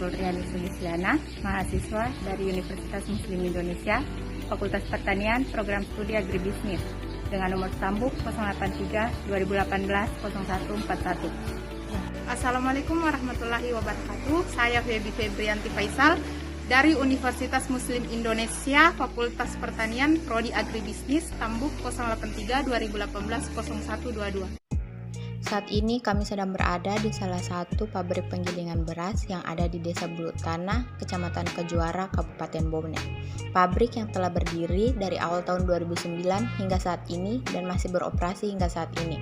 Nurul Riani Sulisliana, mahasiswa dari Universitas Muslim Indonesia, Fakultas Pertanian, Program Studi Agribisnis, dengan nomor sambung 083 2018 0141. Assalamualaikum warahmatullahi wabarakatuh. Saya Febrianti Faisal dari Universitas Muslim Indonesia, Fakultas Pertanian, Prodi Agribisnis, Tambuk 083 2018 0122. Saat ini kami sedang berada di salah satu pabrik penggilingan beras yang ada di Desa Bulu Tanah, Kecamatan Kejuara, Kabupaten Bone. Pabrik yang telah berdiri dari awal tahun 2009 hingga saat ini dan masih beroperasi hingga saat ini.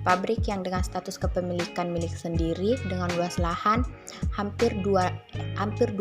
Pabrik yang dengan status kepemilikan milik sendiri dengan luas lahan hampir 2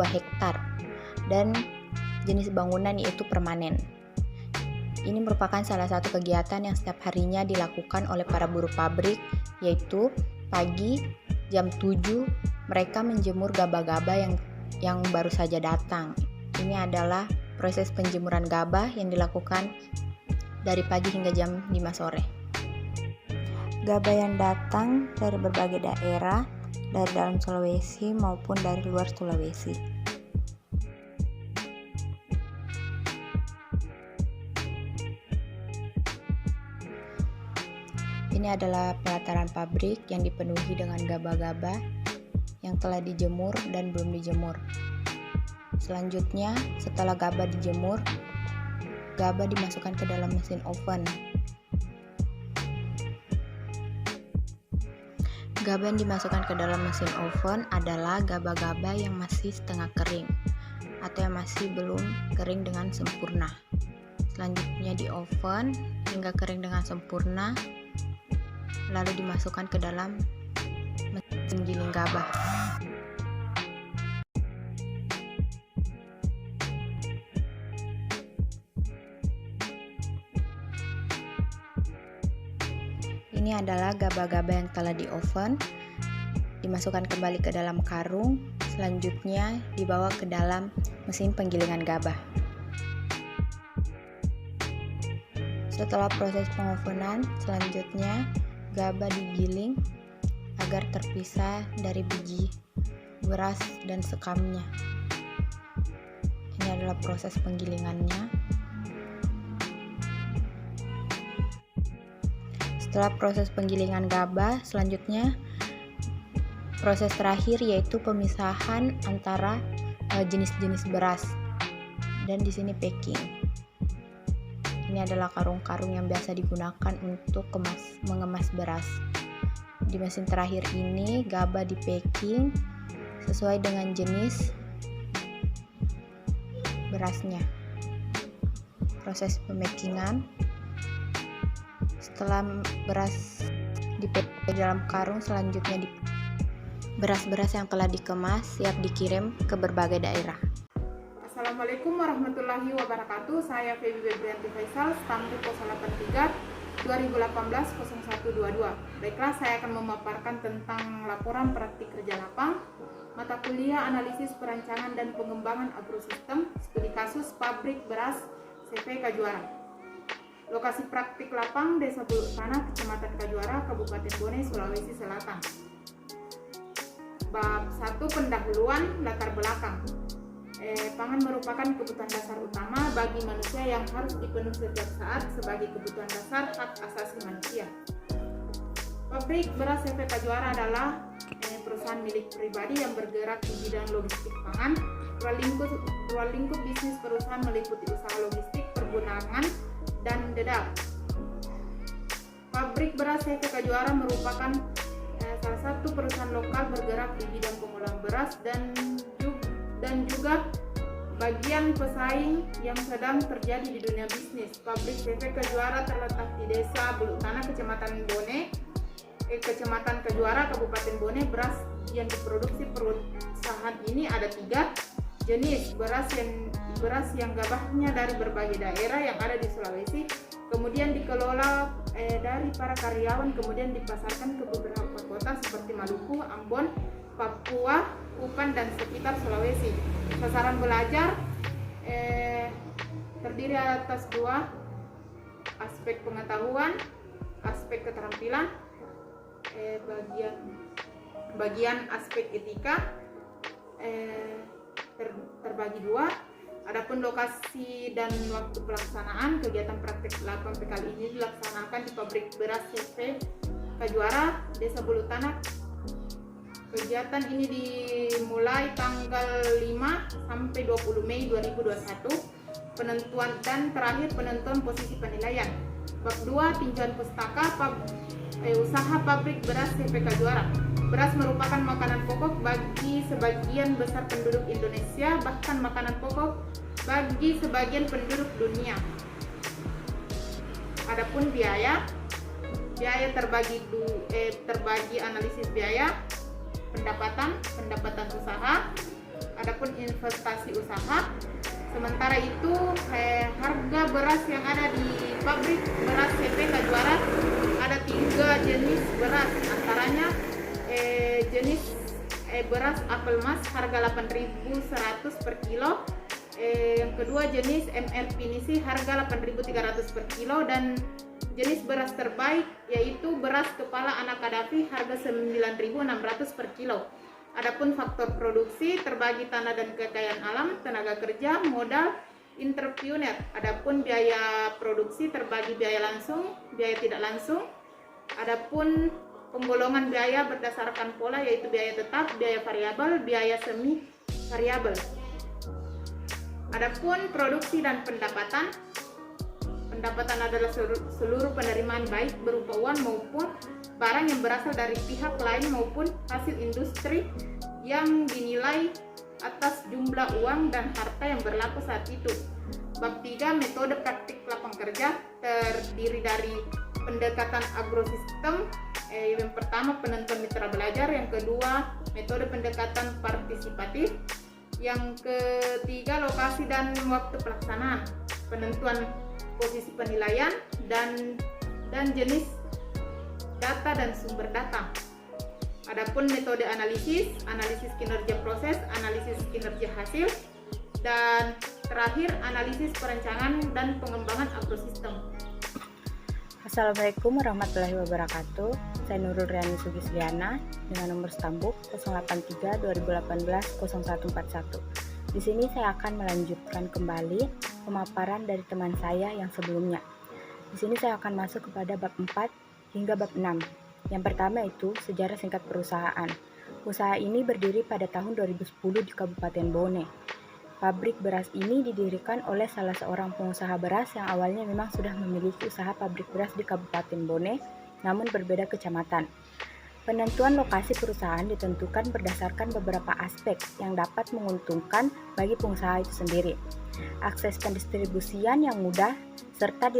hektar dan jenis bangunan yaitu permanen. Ini merupakan salah satu kegiatan yang setiap harinya dilakukan oleh para buruh pabrik, yaitu pagi jam 7 mereka menjemur gabah-gabah yang baru saja datang. Ini adalah proses penjemuran gabah yang dilakukan dari pagi hingga jam 5 sore. Gabah yang datang dari berbagai daerah, dari dalam Sulawesi maupun dari luar Sulawesi. Ini adalah pelataran pabrik yang dipenuhi dengan gabah-gabah yang telah dijemur dan belum dijemur. Selanjutnya, setelah gabah dijemur, gabah dimasukkan ke dalam mesin oven. Gabah yang dimasukkan ke dalam mesin oven adalah gabah-gabah yang masih setengah kering atau yang masih belum kering dengan sempurna. Selanjutnya di oven hingga kering dengan sempurna, lalu dimasukkan ke dalam mesin giling gabah. Ini adalah gabah-gabah yang telah di oven, dimasukkan kembali ke dalam karung, selanjutnya dibawa ke dalam mesin penggilingan gabah. Setelah proses pengovenan, selanjutnya gabah digiling agar terpisah dari biji beras dan sekamnya. Ini adalah proses penggilingannya. Setelah proses penggilingan gabah, selanjutnya proses terakhir yaitu pemisahan antara jenis-jenis beras. Dan di sini packing. Ini adalah karung-karung yang biasa digunakan untuk mengemas beras. Di mesin terakhir ini, gabah di packing sesuai dengan jenis berasnya. Proses pemakingan. Setelah beras di dalam karung, selanjutnya beras-beras yang telah dikemas siap dikirim ke berbagai daerah. Assalamualaikum warahmatullahi wabarakatuh. Saya Febrianti Faisal, Tambuk 083 2018 0122. Baiklah, saya akan memaparkan tentang laporan praktik kerja lapang mata kuliah analisis perancangan dan pengembangan agrosistem studi kasus pabrik beras CV Kejuara. Lokasi praktik lapang Desa Bulu Tanah, Kecamatan Kejuara, Kabupaten Bone, Sulawesi Selatan. Bab 1, pendahuluan latar belakang. Pangan merupakan kebutuhan dasar utama bagi manusia yang harus dipenuhi setiap saat sebagai kebutuhan dasar hak asasi manusia. Pabrik beras CV Kejuara adalah perusahaan milik pribadi yang bergerak di bidang logistik pangan. Ruang lingkup bisnis perusahaan meliputi usaha logistik, pergudangan, dan dedal. Pabrik beras CV Kejuara merupakan salah satu perusahaan lokal bergerak di bidang pengolahan beras dan juga bagian pesaing yang sedang terjadi di dunia bisnis. Pabrik CV Kejuara terletak di Desa Bulu Tanah, Kecamatan Kejuara, Kabupaten Bone. Beras yang diproduksi perusahaan ini ada 3 jenis beras yang gabahnya dari berbagai daerah yang ada di Sulawesi, kemudian dikelola dari para karyawan, kemudian dipasarkan ke beberapa kota seperti Maluku, Ambon, Papua, Kupang, dan sekitar Sulawesi. Sasaran belajar terdiri atas 2 aspek: pengetahuan, aspek keterampilan, bagian aspek etika, terbagi dua. Adapun lokasi dan waktu pelaksanaan kegiatan praktik 8P kali ini dilaksanakan di pabrik beras CV Kajuara, Desa Bulu Tanah. Kegiatan ini dimulai tanggal 5 sampai 20 Mei 2021. Penentuan dan terakhir penentuan posisi penilaian. Bab 2 tinjauan pustaka usaha pabrik beras CV Kajuara. Beras merupakan makanan pokok bagi sebagian besar penduduk Indonesia, bahkan makanan pokok bagi sebagian penduduk dunia. Adapun biaya terbagi analisis biaya, pendapatan usaha, adapun investasi usaha. Sementara itu harga beras yang ada di pabrik beras CV Kajuara ada 3 jenis beras, antaranya jenis beras apel mas harga 8.100 per kilo, yang kedua jenis MR Pinisi harga 8.300 per kilo, dan jenis beras terbaik yaitu beras kepala anak Kadafi harga 9.600 per kilo. Adapun faktor produksi terbagi tanah dan kekayaan alam, tenaga kerja, modal, entrepreneur. Adapun biaya produksi terbagi biaya langsung, biaya tidak langsung. Adapun penggolongan biaya berdasarkan pola yaitu biaya tetap, biaya variabel, biaya semi variabel. Adapun produksi dan pendapatan adalah seluruh penerimaan baik berupa uang maupun barang yang berasal dari pihak lain maupun hasil industri yang dinilai atas jumlah uang dan harta yang berlaku saat itu. Bab 3 metode praktik lapang kerja terdiri dari pendekatan agrosistem. Yang pertama penentuan mitra belajar, yang kedua metode pendekatan partisipatif, yang ketiga lokasi dan waktu pelaksanaan, penentuan posisi penilaian dan jenis data dan sumber data. Adapun metode analisis kinerja proses, analisis kinerja hasil, dan terakhir analisis perencanaan dan pengembangan agrosistem. Assalamualaikum warahmatullahi wabarakatuh. Saya Nurul Riani Sugisliana dengan nomor stambuk 083 2018 0141. Di sini saya akan melanjutkan kembali pemaparan dari teman saya yang sebelumnya. Di sini saya akan masuk kepada bab 4 hingga bab 6. Yang pertama itu sejarah singkat perusahaan. Usaha ini berdiri pada tahun 2010 di Kabupaten Bone. Pabrik beras ini didirikan oleh salah seorang pengusaha beras yang awalnya memang sudah memiliki usaha pabrik beras di Kabupaten Bone, namun berbeda kecamatan. Penentuan lokasi perusahaan ditentukan berdasarkan beberapa aspek yang dapat menguntungkan bagi pengusaha itu sendiri. Akses pendistribusian yang mudah, serta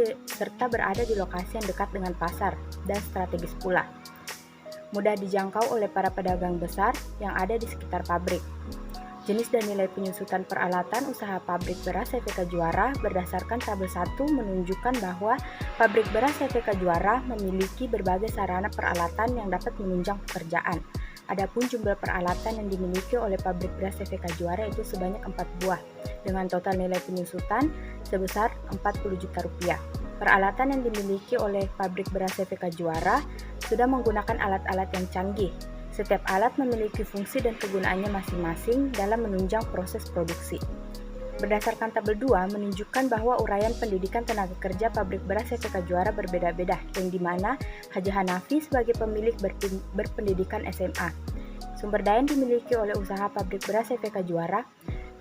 berada di lokasi yang dekat dengan pasar dan strategis pula. Mudah dijangkau oleh para pedagang besar yang ada di sekitar pabrik. Jenis dan nilai penyusutan peralatan usaha pabrik beras CV Kajuara berdasarkan tabel 1 menunjukkan bahwa pabrik beras CV Kajuara memiliki berbagai sarana peralatan yang dapat menunjang pekerjaan. Adapun jumlah peralatan yang dimiliki oleh pabrik beras CV Kajuara itu sebanyak 4 buah dengan total nilai penyusutan sebesar 40 juta rupiah. Peralatan yang dimiliki oleh pabrik beras CV Kajuara sudah menggunakan alat-alat yang canggih. Setiap alat memiliki fungsi dan kegunaannya masing-masing dalam menunjang proses produksi. Berdasarkan tabel 2 menunjukkan bahwa uraian pendidikan tenaga kerja pabrik beras CV Kajuara berbeda-beda, yang dimana Haji Hanafi sebagai pemilik berpendidikan SMA. Sumber daya yang dimiliki oleh usaha pabrik beras CV Kajuara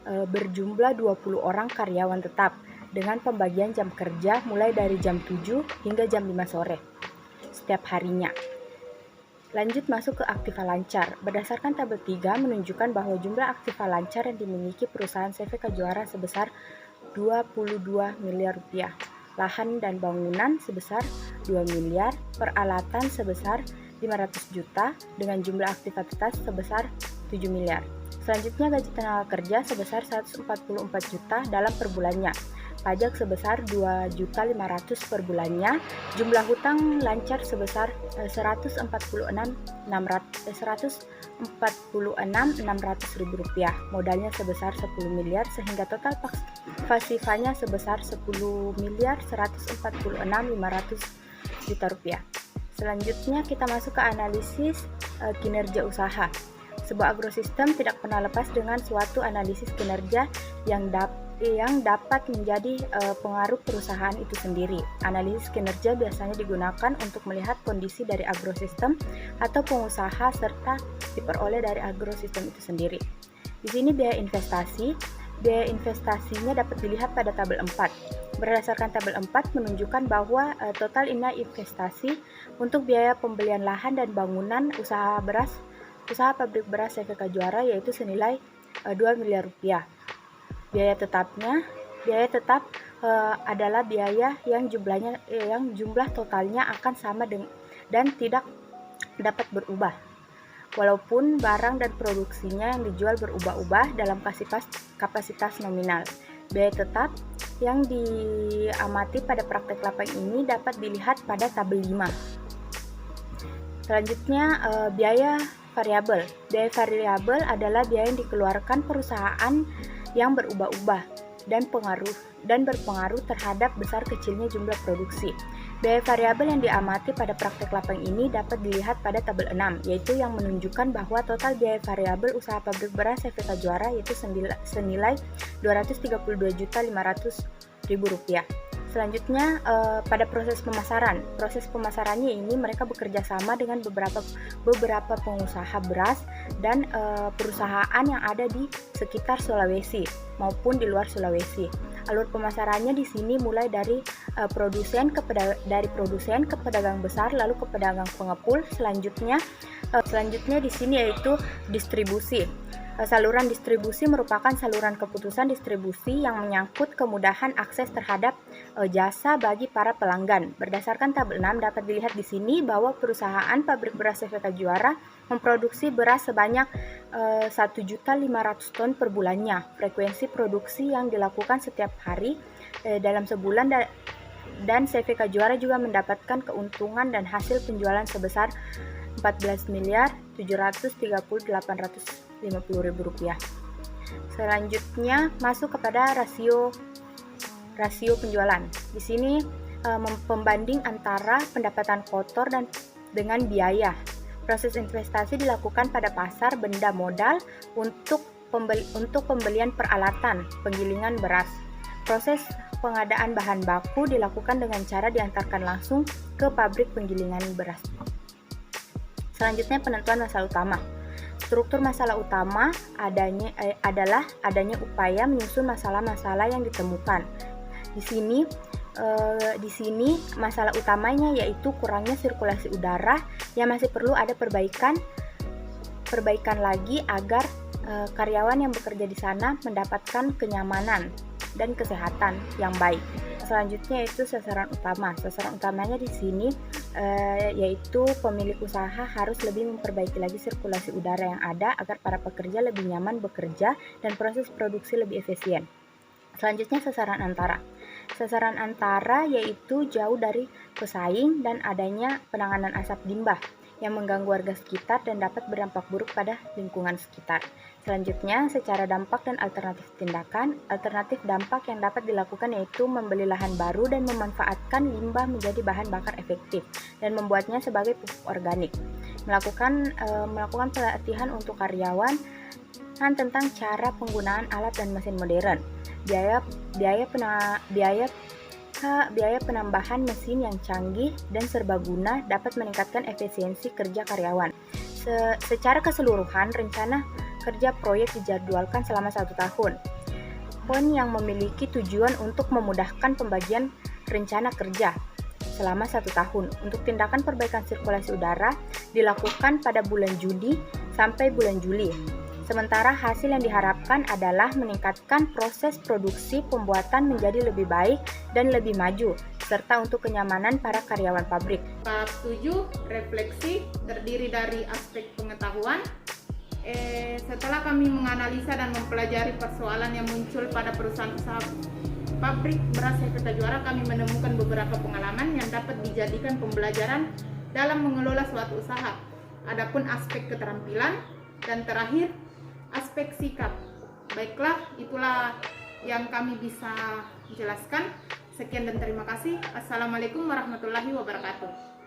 berjumlah 20 orang karyawan tetap, dengan pembagian jam kerja mulai dari jam 7 hingga jam 5 sore setiap harinya. Lanjut masuk ke aktiva lancar. Berdasarkan tabel 3 menunjukkan bahwa jumlah aktiva lancar yang dimiliki perusahaan CV Kajuara sebesar 22 miliar rupiah. Lahan dan bangunan sebesar 2 miliar, peralatan sebesar 500 juta dengan jumlah aktivitas sebesar 7 miliar. Selanjutnya gaji tenaga kerja sebesar 144 juta dalam per bulannya. Pajak sebesar 2.500.000 per bulannya, jumlah hutang lancar sebesar 146.600.000 rupiah, modalnya sebesar 10 miliar sehingga total pasifanya sebesar 10.146.500 juta rupiah. Selanjutnya kita masuk ke analisis kinerja usaha. Sebuah agrosistem tidak pernah lepas dengan suatu analisis kinerja yang dapat menjadi pengaruh perusahaan itu sendiri. Analisis kinerja biasanya digunakan untuk melihat kondisi dari agrosistem atau pengusaha serta diperoleh dari agrosistem itu sendiri. Di sini biaya investasinya dapat dilihat pada tabel 4. Berdasarkan tabel 4 menunjukkan bahwa total investasi untuk biaya pembelian lahan dan bangunan usaha pabrik beras CVK Juara yaitu senilai 2 miliar rupiah. Biaya tetap adalah biaya yang jumlah totalnya akan sama dan tidak dapat berubah. Walaupun barang dan produksinya yang dijual berubah-ubah dalam kapasitas nominal. Biaya tetap yang diamati pada praktek lapang ini dapat dilihat pada tabel 5. Selanjutnya biaya variabel. Biaya variabel adalah biaya yang dikeluarkan perusahaan yang berubah-ubah dan berpengaruh terhadap besar kecilnya jumlah produksi. Biaya variabel yang diamati pada praktek lapang ini dapat dilihat pada tabel 6, yaitu yang menunjukkan bahwa total biaya variabel usaha pabrik beras CVK Juara yaitu senilai Rp232.500.000. Selanjutnya pada proses pemasaran. Proses pemasarannya ini mereka bekerja sama dengan beberapa pengusaha beras dan perusahaan yang ada di sekitar Sulawesi maupun di luar Sulawesi. Alur pemasarannya di sini mulai dari produsen ke pedagang besar, lalu ke pedagang pengepul. Selanjutnya di sini yaitu distribusi. Saluran distribusi merupakan saluran keputusan distribusi yang menyangkut kemudahan akses terhadap jasa bagi para pelanggan. Berdasarkan tabel 6 dapat dilihat di sini bahwa perusahaan pabrik beras CVK Juara memproduksi beras sebanyak 1.500.000 ton per bulannya. Frekuensi produksi yang dilakukan setiap hari dalam sebulan dan CVK Juara juga mendapatkan keuntungan dan hasil penjualan sebesar Rp14.730.850.000. Selanjutnya masuk kepada rasio penjualan. Di sini pembanding antara pendapatan kotor dengan biaya. Proses investasi dilakukan pada pasar benda modal untuk pembelian peralatan penggilingan beras. Proses pengadaan bahan baku dilakukan dengan cara diantarkan langsung ke pabrik penggilingan beras. Selanjutnya penentuan masalah utama. Struktur masalah utama adalah adanya upaya menyusun masalah-masalah yang ditemukan. Di sini masalah utamanya yaitu kurangnya sirkulasi udara yang masih perlu ada perbaikan lagi agar karyawan yang bekerja di sana mendapatkan kenyamanan dan kesehatan yang baik. Selanjutnya itu sasaran utama. Sasaran utamanya di sini yaitu pemilik usaha harus lebih memperbaiki lagi sirkulasi udara yang ada agar para pekerja lebih nyaman bekerja dan proses produksi lebih efisien. Selanjutnya sasaran antara. Sasaran antara yaitu jauh dari pesaing dan adanya penanganan asap limbah yang mengganggu warga sekitar dan dapat berdampak buruk pada lingkungan sekitar. Selanjutnya, secara dampak dan alternatif tindakan. Alternatif dampak yang dapat dilakukan yaitu membeli lahan baru dan memanfaatkan limbah menjadi bahan bakar efektif dan membuatnya sebagai pupuk organik. Melakukan pelatihan untuk karyawan tentang cara penggunaan alat dan mesin modern. Biaya penambahan mesin yang canggih dan serbaguna dapat meningkatkan efisiensi kerja karyawan. Secara keseluruhan, rencana kerja proyek dijadwalkan selama 1 tahun. Poin yang memiliki tujuan untuk memudahkan pembagian rencana kerja selama 1 tahun. Untuk tindakan perbaikan sirkulasi udara dilakukan pada bulan Juni sampai bulan Juli. Sementara hasil yang diharapkan adalah meningkatkan proses produksi pembuatan menjadi lebih baik dan lebih maju, serta untuk kenyamanan para karyawan pabrik. Tahap 7, refleksi, terdiri dari aspek pengetahuan. Setelah kami menganalisa dan mempelajari persoalan yang muncul pada perusahaan usaha pabrik beras CVK Juara, kami menemukan beberapa pengalaman yang dapat dijadikan pembelajaran dalam mengelola suatu usaha. Adapun aspek keterampilan dan terakhir aspek sikap. Baiklah, itulah yang kami bisa jelaskan. Sekian dan terima kasih. Assalamualaikum warahmatullahi wabarakatuh.